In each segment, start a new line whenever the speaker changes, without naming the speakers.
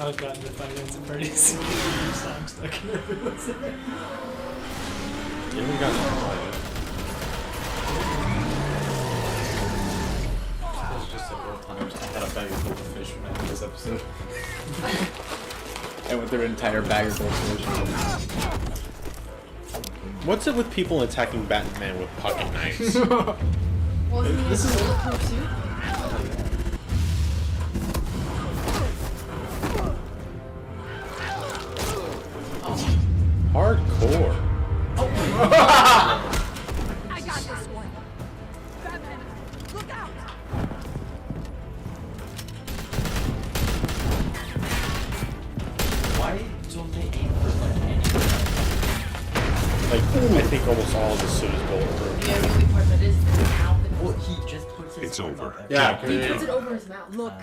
I've gotten to 5 minutes of Freddy's song stuck in everyone's head.
You haven't gotten to play it.
It's just several times. I had a bag of goldfish when I did this episode. I went through an entire bag of goldfish.
What's it with people attacking Batman with pocket knives?
Wasn't he a bulletproof suit?
Hardcore.
I got this one. Batman, look out!
Why don't they aim for like anything?
Like, I think almost all of the suit is bulletproof.
Yeah, the only part that is out.
Well, he just puts his
It's
thumb
over.
out there.
Yeah,
He puts it over his mouth.
Look,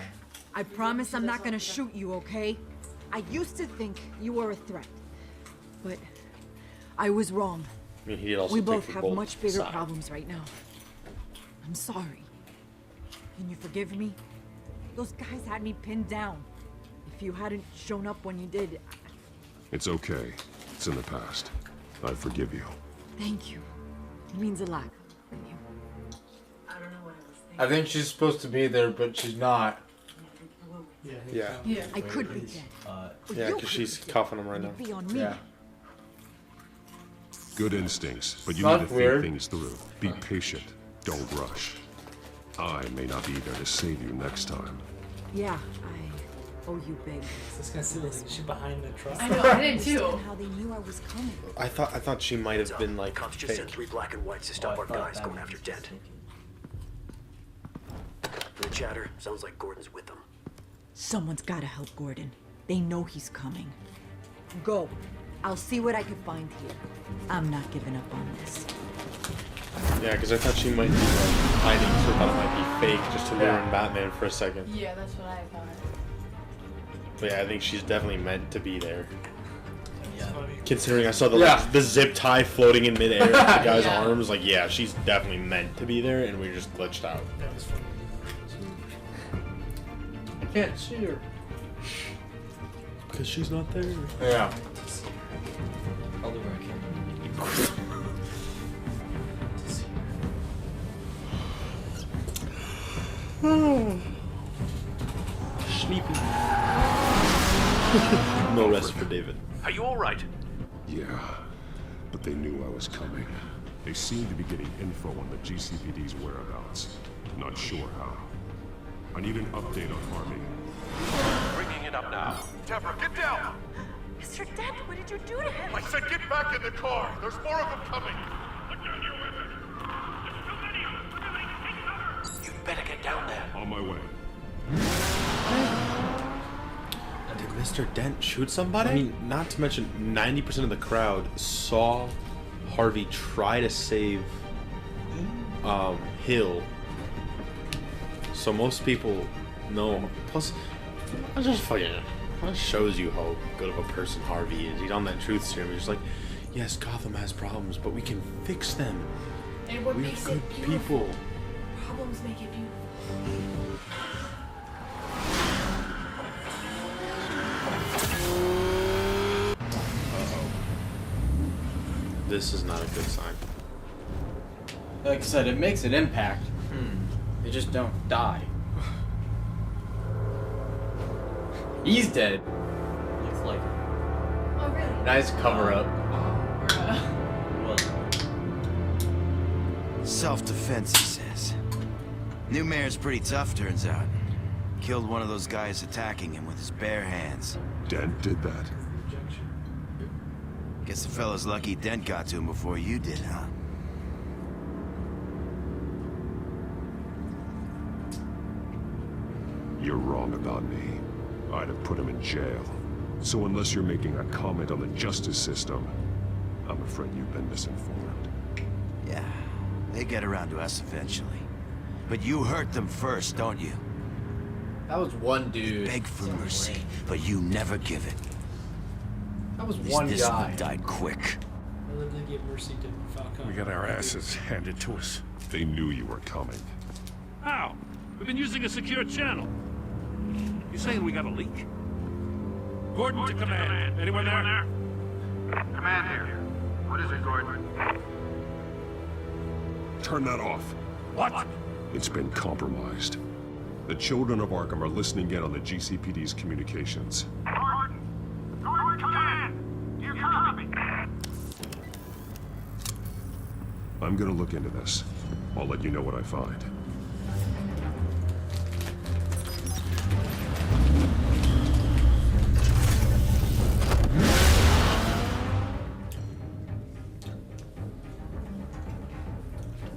I promise I'm not gonna shoot you, okay? I used to think you were a threat, but I was wrong.
I mean, he did also
We
take
both
the
have
bolt
much bigger
side.
problems right now. I'm sorry. Can you forgive me? Those guys had me pinned down. If you hadn't shown up when you did,
It's okay. It's in the past. I forgive you.
thank you. It means a lot. Thank you.
I don't know what I was thinking.
I think she's supposed to be there, but she's not.
Yeah.
Yeah.
Yeah.
I could be dead. But
Yeah,
you
because she's
could be
cuffing him right
dead.
now.
Be on me.
Yeah.
Good instincts, but you
Not
need to
weird.
think things through. Be patient. Don't rush. I may not be there to save you next time.
Yeah, I owe you big.
This guy's silly. Is she behind the truck?
I know, I did
Understand
too.
how they knew I was coming.
I thought she might have been like
Cops just sent
fake.
3 black and whites to stop our guys going after Dent. The chatter sounds like Gordon's with them.
Someone's gotta help Gordon. They know he's coming. Go. I'll see what I can find here. I'm not giving up on this.
Yeah, because I thought she might be like hiding, so I thought it might be fake just to lure in Batman for a second.
Yeah, that's what I thought.
But yeah, I think she's definitely meant to be there.
Yeah.
Considering I saw
Yeah.
the zip tie floating in midair with the guy's
Yeah.
arms, like yeah, she's definitely meant to be there, and we just glitched out.
That was funny.
I can't see her.
Because she's not there.
Yeah.
Probably where I came.
Sleepy. No rest for David.
Are you alright?
Yeah, but they knew I was coming. They seemed to be getting info on the GCPD's whereabouts. Not sure how. I need an update on Harvey.
Bringing it up now. Deborah, get down!
Mr. Dent, what did you do to him?
I said get back in the car. There's more of them coming.
You'd better get down there.
On my way.
Did Mr. Dent shoot somebody? I mean, not to mention 90% of the crowd saw Harvey try to save Hill. So most people know. Plus, that just fucking that shows you how good of a person Harvey is. He's on that truth serum. He's like, yes, Gotham has problems, but we can fix them.
And what
We're
makes
good
it beautiful?
people.
Problems make it beautiful.
This is not a good sign.
Like I said, it makes an impact. They just don't die. He's dead. Looks like it.
Oh, really?
Nice cover up.
Well,
Self-defense, he says. New mayor's pretty tough, turns out. Killed one of those guys attacking him with his bare hands.
Dent did that.
Guess the fella's lucky Dent got to him before you did, huh?
You're wrong about me. I'd have put him in jail. So unless you're making a comment on the justice system, I'm afraid you've been misinformed.
Yeah, they get around to us eventually. But you hurt them first, don't you?
That was one dude.
Beg for mercy, but you never give it.
That was
At least
one
this
guy.
one died quick.
I love to give mercy to Falcone.
We got our asses handed to us. They knew you were coming.
How? We've been using a secure channel. You saying we got a leak? Gordon to command. Anyone there?
Command here. What is it, Gordon?
Turn that off.
What?
It's been compromised. The children of Arkham are listening in on the GCPD's communications.
Gordon! Gordon, command! You copy?
I'm gonna look into this. I'll let you know what I find.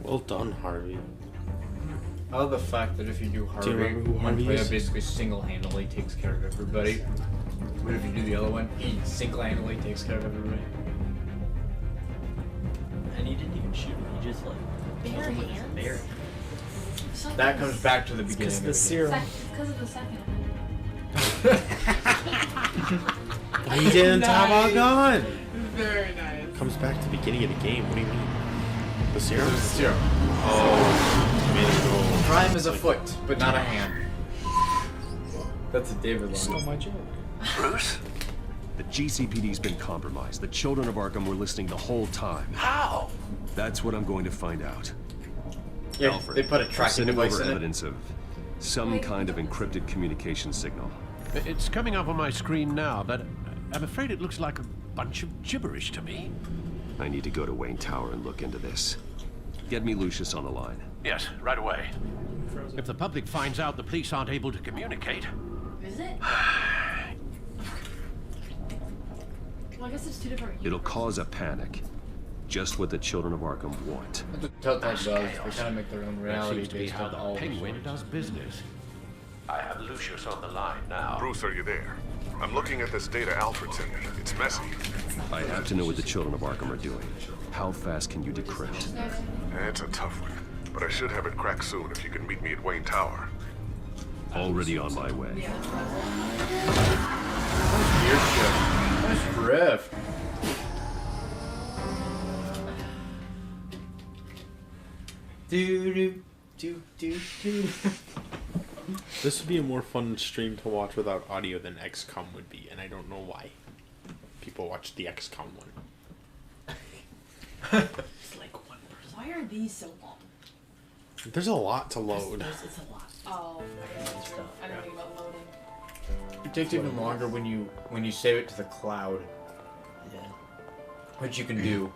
Well done, Harvey.
I love the fact that if you do Harvey,
remember who
one
Harvey
player
is?
basically single-handedly takes care of everybody. But if you do the other one, he single-handedly takes care of everybody.
And he didn't even shoot him. He just like
Bare
killed him with his
hands?
bare.
That comes back to the beginning.
Because
of
the
it.
serum.
It's because of the second.
He didn't have a
Nice.
gun.
Very nice.
Comes back to the beginning of the game. What do you mean? The serum?
There's zero.
Oh, made it go.
Crime is a foot, but not a hand. That's a David line.
Stole my joke.
Bruce?
The GCPD's been compromised. The children of Arkham were listening the whole time.
How?
That's what I'm going to find out.
Yeah,
Alfred,
they put a
I'm
tracking
sending
device
over
in it.
evidence of some kind of encrypted communication signal.
It's coming up on my screen now, but I'm afraid it looks like a bunch of gibberish to me.
I need to go to Wayne Tower and look into this. Get me Lucius on the line.
Yes, right away. If the public finds out the police aren't able to communicate,
Is it? Well, I guess it's two different.
It'll cause a panic. Just what the children of Arkham want.
That's what Telltale does. They kind of make their own
that
reality
seems to be
based
how
on
the
all
Penguin
the
does business. I have Lucius on the line now.
Bruce, are you there? I'm looking at this data Alfred sent me. It's messy. I have to know what the children of Arkham are doing. How fast can you decrypt?
It's a tough one, but I should have it cracked soon if you can meet me at Wayne Tower.
Already on my way.
Weird shit. Nice riff. Do.
This would be a more fun stream to watch without audio than XCOM would be, and I don't know why. People watch the XCOM one.
It's like one person.
Why are these so long?
There's a lot to load.
It's a lot.
Oh, I guess that's true. I didn't think about loading.
It takes even longer when you save it to the cloud,
Yeah.
which you can do.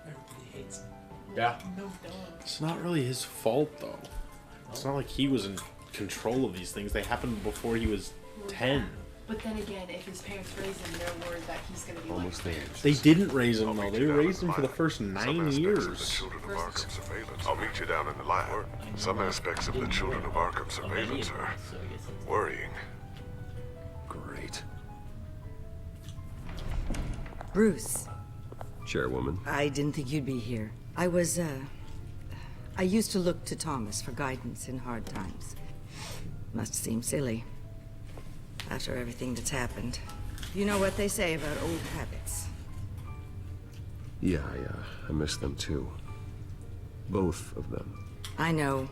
Everybody hates him.
Yeah.
No duh.
It's not really his fault, though. It's not like he was in control of these things. They happened before he was 10.
But then again, if his parents raise him, they're worried that he's gonna be
Almost
like,
there.
They didn't raise him, though.
meet
They
you down
raised
in
him for
the
the first
Some
9
aspects of the
years.
children of Arkham surveillance. I'll meet you down in the lab. Some aspects of the children of Arkham surveillance are
So I guess it's
worrying.
Great.
Bruce,
Chairwoman.
I didn't think you'd be here. I used to look to Thomas for guidance in hard times. Must seem silly. After everything that's happened. You know what they say about old habits.
Yeah, I miss them too. Both of them.
I know.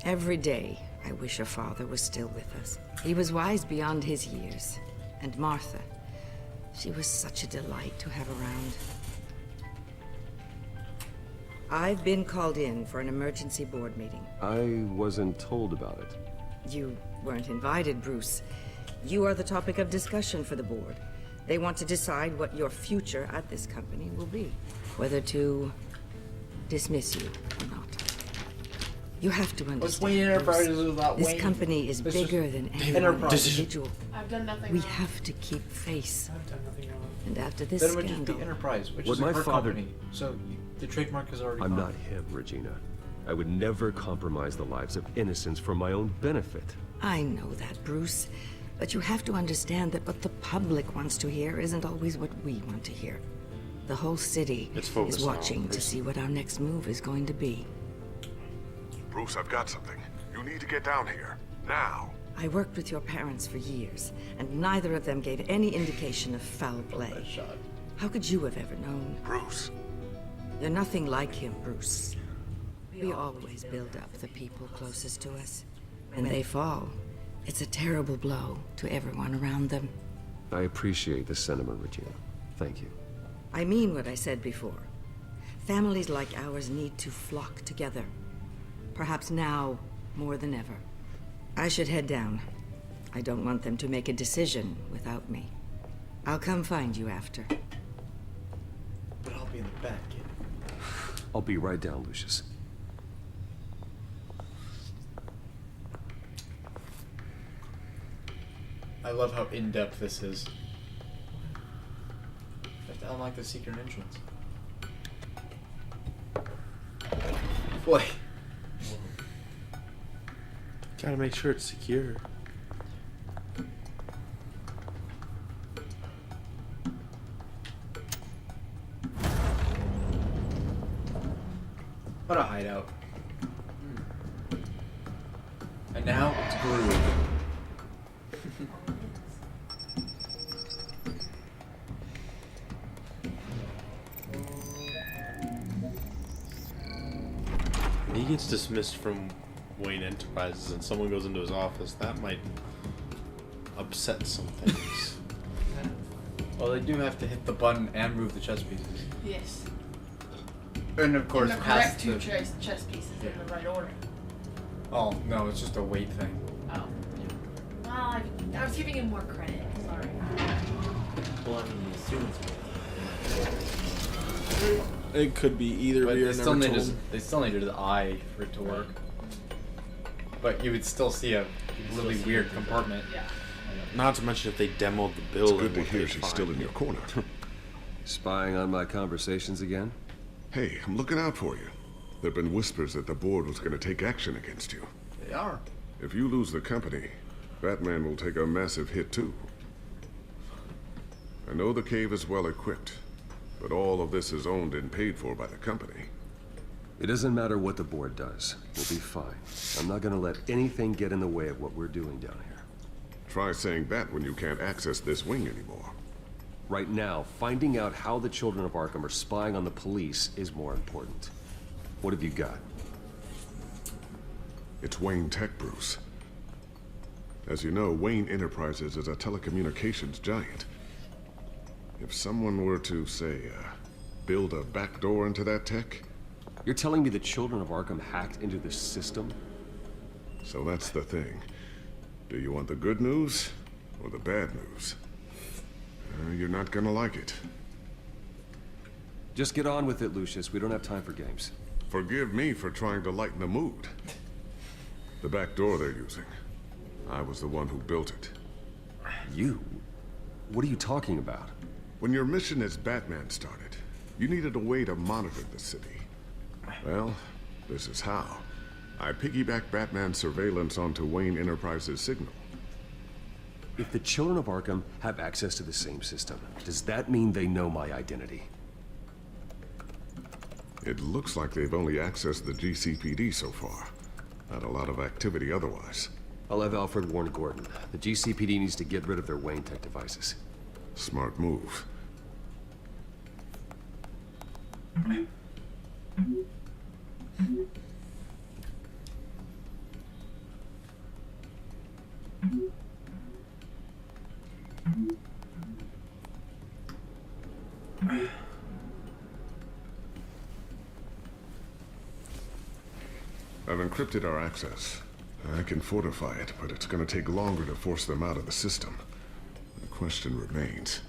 Every day, I wish your father was still with us. He was wise beyond his years. And Martha, she was such a delight to have around. I've been called in for an emergency board meeting.
I wasn't told about it.
You weren't invited, Bruce. You are the topic of discussion for the board. They want to decide what your future at this company will be. Whether to dismiss you or not. You have to understand,
What's Wayne Enterprises
Bruce,
without
this
Wayne?
company is
This
bigger
is
than any
Enterprise.
one individual.
I've done nothing
We
wrong.
have to keep face.
I've done nothing wrong.
And after this
Then it would just
scandal,
be Enterprise, which
What
is a
my
her
father-
company. So the trademark is already
I'm
gone.
not him, Regina. I would never compromise the lives of innocents for my own benefit.
I know that, Bruce. But you have to understand that what the public wants to hear isn't always what we want to hear. The whole city
It's
is
focused now on
watching to
Bruce.
see what our next move is going to be.
Bruce, I've got something. You need to get down here. Now.
I worked with your parents for years, and neither of them gave any indication of foul play.
That shot.
How could you have ever known?
Bruce.
You're nothing like him, Bruce. We always build up the people closest to us. When they fall, it's a terrible blow to everyone around them.
I appreciate the sentiment, Regina. Thank you.
I mean what I said before. Families like ours need to flock together. Perhaps now more than ever. I should head down. I don't want them to make a decision without me. I'll come find you after.
But I'll be in the back, kid.
I'll be right down, Lucius.
I love how in-depth this is. I have to unlock the secret entrance. Boy.
Gotta make sure it's secure.
What a hideout. And now it's Groove.
He gets dismissed from Wayne Enterprises and someone goes into his office. That might upset some things.
Well, they do have to hit the button and move the chess pieces.
Yes.
And of course,
And the
pass
correct two
the...
chess pieces in the right order.
Oh, no, it's just a weight thing.
Oh. Well, I was giving him more credit. Sorry.
Well, I mean, the students.
It could be either.
But
We are
they still,
never
need
told.
they still needed the eye for it to work. But you would still see a really weird compartment.
Yeah.
Not to mention if they demoed the
It's
bill.
good to hear she's still in your corner.
Spying on my conversations again?
Hey, I'm looking out for you. There've been whispers that the board was going to take action against you.
They are.
If you lose the company, Batman will take a massive hit too. I know the cave is well equipped, but all of this is owned and paid for by the company.
It doesn't matter what the board does. We'll be fine. I'm not gonna let anything get in the way of what we're doing down here.
Try saying that when you can't access this wing anymore.
Right now, finding out how the children of Arkham are spying on the police is more important. What have you got?
It's Wayne Tech, Bruce. As you know, Wayne Enterprises is a telecommunications giant. If someone were to, say, build a backdoor into that tech...
You're telling me the children of Arkham hacked into this system?
So that's the thing. Do you want the good news or the bad news? You're not gonna like it.
Just get on with it, Lucius. We don't have time for games.
Forgive me for trying to lighten the mood. The back door they're using. I was the one who built it.
You? What are you talking about?
When your mission as Batman started, you needed a way to monitor the city. Well, this is how. I piggybacked Batman's surveillance onto Wayne Enterprises' signal.
If the children of Arkham have access to the same system, does that mean they know my identity?
It looks like they've only accessed the GCPD so far. Not a lot of activity otherwise.
I'll have Alfred warn Gordon. The GCPD needs to get rid of their Wayne Tech devices.
Smart move. I've encrypted our access. I can fortify it, but it's gonna take longer to force them out of the system. The question remains,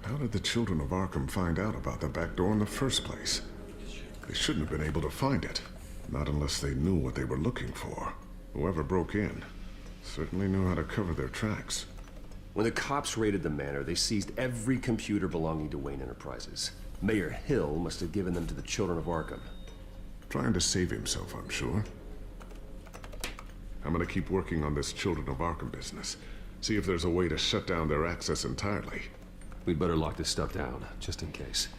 how did the children of Arkham find out about the back door in the first place? They shouldn't have been able to find it. Not unless they knew what they were looking for. Whoever broke in certainly knew how to cover their tracks.
When the cops raided the manor, they seized every computer belonging to Wayne Enterprises. Mayor Hill must have given them to the children of Arkham.
Trying to save himself, I'm sure. I'm gonna keep working on this Children of Arkham business. See if there's a way to shut down their access entirely.
We'd better lock this stuff down, just in case.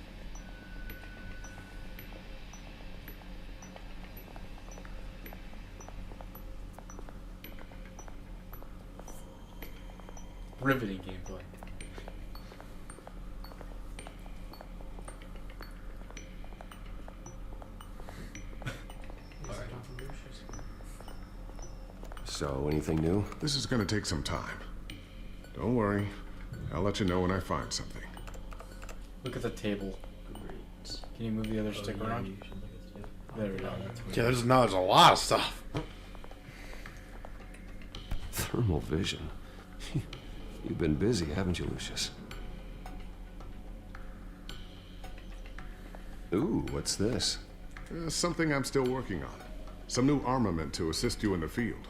Riveting gameplay.
So, anything new?
This is gonna take some time. Don't worry. I'll let you know when I find something.
Look at the table. Can you move the other stick around? There we go.
Yeah, there's a lot of stuff.
Thermal vision. You've been busy, haven't you, Lucius? Ooh, what's this?
Something I'm still working on. Some new armament to assist you in the field.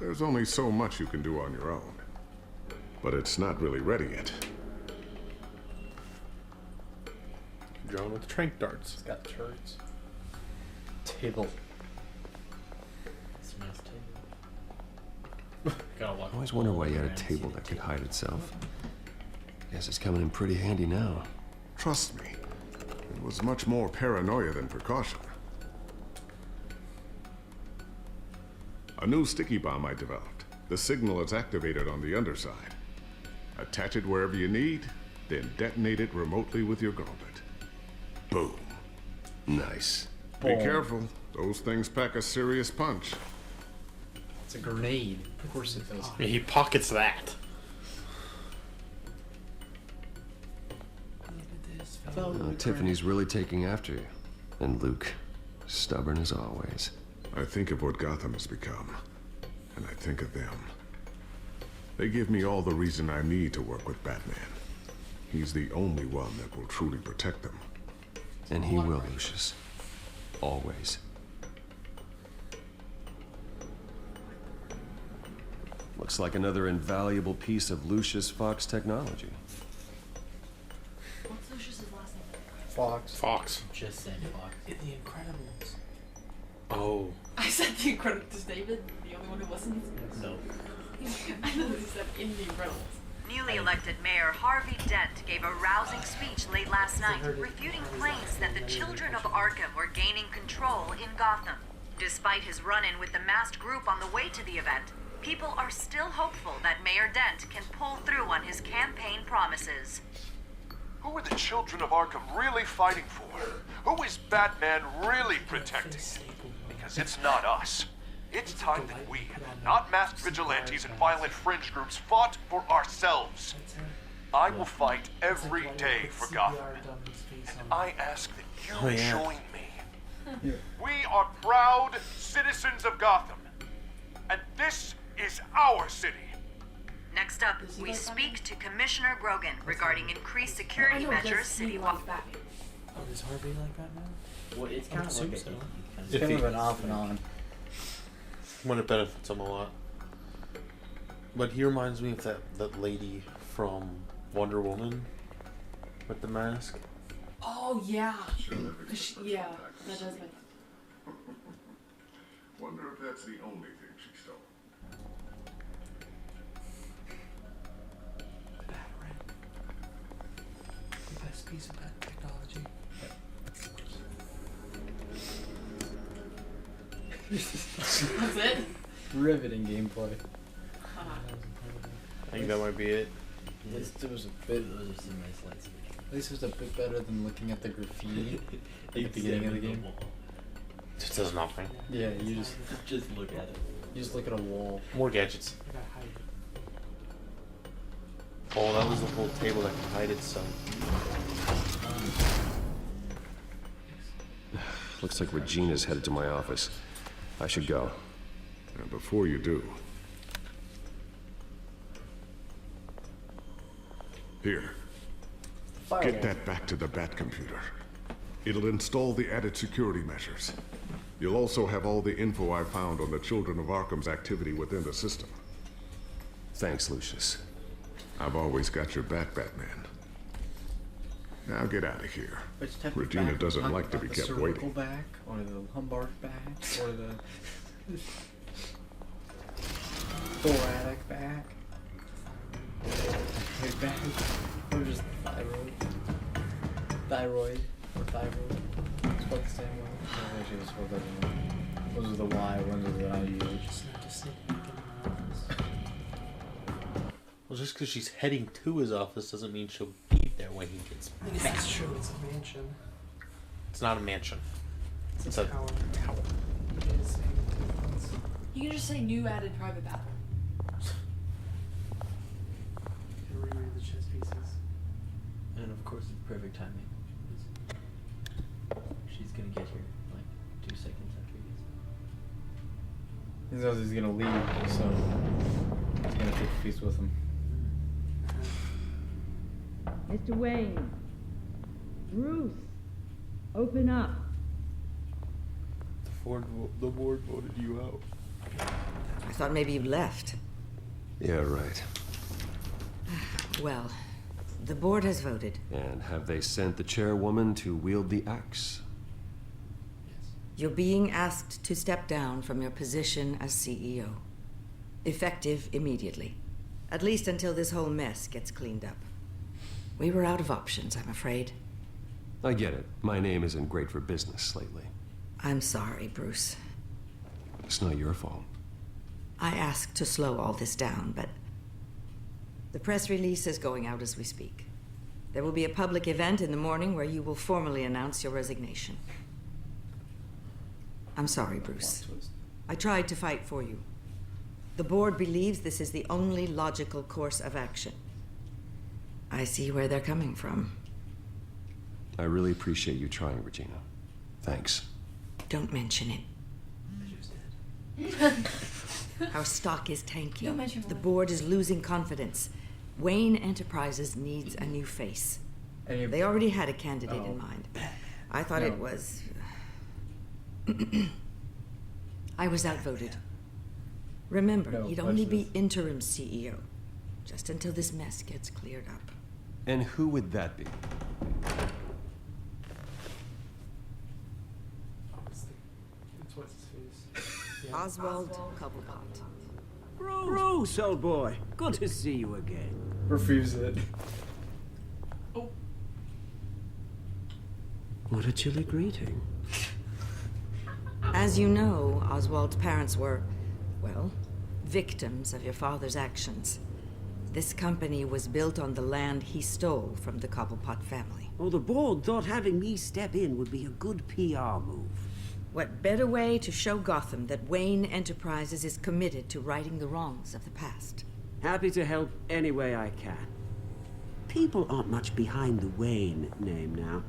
There's only so much you can do on your own. But it's not really ready yet.
Drone with trank darts.
It's got turrets. Table.
It's a nice table. Gotta walk.
I always wonder why you had a table that could hide itself. Guess it's coming in pretty handy now.
Trust me, it was much more paranoia than precaution. A new sticky bomb I developed. The signal is activated on the underside. Attach it wherever you need, then detonate it remotely with your gauntlet. Boom.
Nice.
Be careful. Those things pack a serious punch.
It's a grenade. Of course it does.
Yeah, he pockets that.
Tiffany's really taking after you. And Luke, stubborn as always.
I think of what Gotham has become, and I think of them. They give me all the reason I need to work with Batman. He's the only one that will truly protect them.
And he will, Lucius. Always. Looks like another invaluable piece of Lucius Fox technology.
What's Lucius's last name?
Fox.
Just said Fox. In The Incredibles.
Oh.
I said The Incredibles. David, the only one who listens?
No.
I know he said in The Incredibles.
Newly elected Mayor Harvey Dent gave a rousing speech late last night, refuting claims that the children of Arkham were gaining control in Gotham. Despite his run-in with the masked group on the way to the event, people are still hopeful that Mayor Dent can pull through on his campaign promises.
Who are the children of Arkham really fighting for? Who is Batman really protecting? Because it's not us. It's time that we, not masked vigilantes and violent fringe groups, fought for ourselves. I will fight every day for Gotham. And I ask that you join me. We are proud citizens of Gotham. And this is our city.
Next up, we speak to Commissioner Grogan regarding increased security measures citywide.
Oh, does Harvey like Batman?
Well, it's kind of
assume
like
so.
it's kind of an off and on.
When it benefits him a lot. But he reminds me of that lady from Wonder Woman with the mask.
Oh, yeah. Yeah, that does make
Wonder if that's the only thing she stole.
The best piece of that technology.
That's it?
Riveting gameplay.
I think that might be it.
At least it was a bit. At least it was a bit better than looking at the graffiti at the beginning of the game.
Just does nothing.
Yeah, you just
look at it.
You just look at a wall.
More gadgets. Oh, that was the whole table that can hide itself.
Looks like Regina's headed to my office. I should go.
And before you do... Here. Get that back to the Bat computer. It'll install the added security measures. You'll also have all the info I found on the Children of Arkham's activity within the system.
Thanks, Lucius.
I've always got your back, Batman. Now get out of here. Regina doesn't like to be kept waiting.
The back, or the lumbar back, or the thoracic back. Head back, or just thyroid, or thyroid. It's spelled the same way. Actually, it's spelled different way. Those are the Y, ones are the IU.
Well, just because she's heading to his office doesn't mean she'll be there when he gets
I guess
back.
that's true. It's a mansion.
It's not a mansion. It's a tower.
It is a difference.
You can just say new added private battle.
And reread the chess pieces.
And of course, it's perfect timing. She's gonna get here like 2 seconds after he gets.
He knows he's gonna leave, so he's gonna take a piece with him.
Mr. Wayne. Bruce. Open up.
The board voted you out.
I thought maybe you left.
Yeah, right.
Well, the board has voted.
And have they sent the chairwoman to wield the axe?
You're being asked to step down from your position as CEO. Effective immediately. At least until this whole mess gets cleaned up. We were out of options, I'm afraid.
I get it. My name isn't great for business lately.
I'm sorry, Bruce.
It's not your fault.
I asked to slow all this down, but the press release is going out as we speak. There will be a public event in the morning where you will formally announce your resignation. I'm sorry, Bruce. I tried to fight for you. The board believes this is the only logical course of action. I see where they're coming from.
I really appreciate you trying, Regina. Thanks.
Don't mention it. Our stock is tanking. The board is losing confidence. Wayne Enterprises needs a new face. They already had a candidate in mind. I thought it was... I was outvoted. Remember, he'd only be interim CEO, just until this mess gets cleared up.
And who would that be?
It's what's his face. Yeah.
Oswald Cobblepot.
Bruce, old boy. Good to see you again.
Refuse it.
What a chilly greeting.
As you know, Oswald's parents were, well, victims of your father's actions. This company was built on the land he stole from the Cobblepot family.
Oh, the board thought having me step in would be a good PR move.
What better way to show Gotham that Wayne Enterprises is committed to righting the wrongs of the past?
Happy to help any way I can. People aren't much behind the Wayne name now.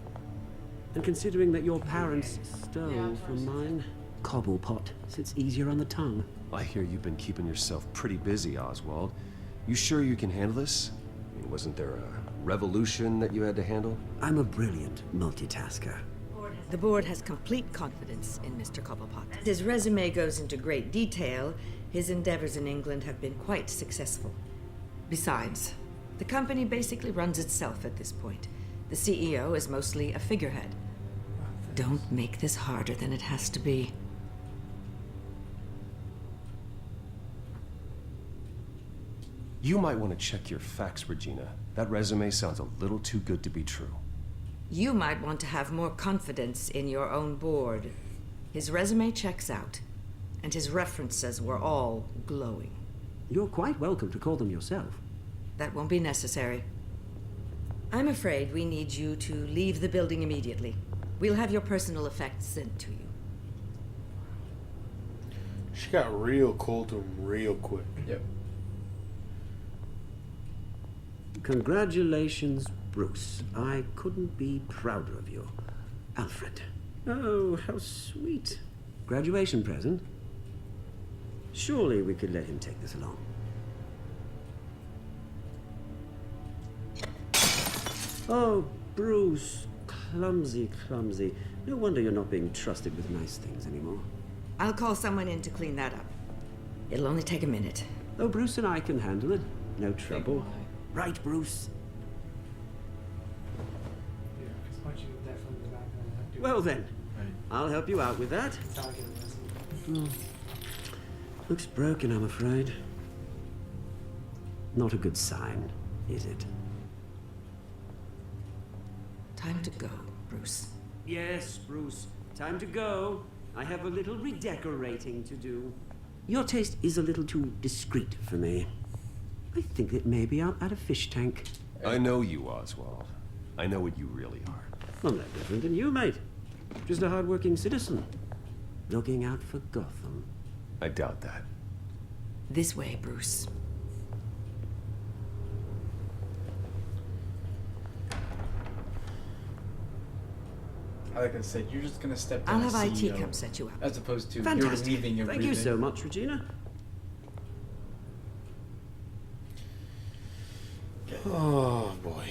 And considering that your parents stole from mine, Cobblepot sits easier on the tongue.
I hear you've been keeping yourself pretty busy, Oswald. You sure you can handle this? I mean, wasn't there a revolution that you had to handle?
I'm a brilliant multitasker.
The board has complete confidence in Mr. Cobblepot. His resume goes into great detail. His endeavors in England have been quite successful. Besides, the company basically runs itself at this point. The CEO is mostly a figurehead. Don't make this harder than it has to be.
You might want to check your facts, Regina. That resume sounds a little too good to be true.
You might want to have more confidence in your own board. His resume checks out, and his references were all glowing.
You're quite welcome to call them yourself.
That won't be necessary. I'm afraid we need you to leave the building immediately. We'll have your personal effects sent to you.
She got real cold to him real quick.
Yep.
Congratulations, Bruce. I couldn't be prouder of you. Alfred. Oh, how sweet. Graduation present? Surely we could let him take this along. Oh, Bruce. Clumsy, clumsy. No wonder you're not being trusted with nice things anymore.
I'll call someone in to clean that up. It'll only take a minute.
Oh, Bruce and I can handle it. No trouble. Right, Bruce?
Yeah, because punching him death from the back of the
Well then, I'll help you out with that. Looks broken, I'm afraid. Not a good sign, is it?
Time to go, Bruce.
Yes, Bruce. Time to go. I have a little redecorating to do. Your taste is a little too discreet for me. I think that maybe I'll add a fish tank.
I know you, Oswald. I know what you really are.
I'm no different than you, mate. Just a hard-working citizen. Looking out for Gotham.
I doubt that.
This way, Bruce.
Like I said, you're just gonna step
I'll
down
have
as
IT
CEO,
come set you up.
as opposed to
Fantastic.
you're leaving everything.
Thank you so much, Regina.
Oh boy.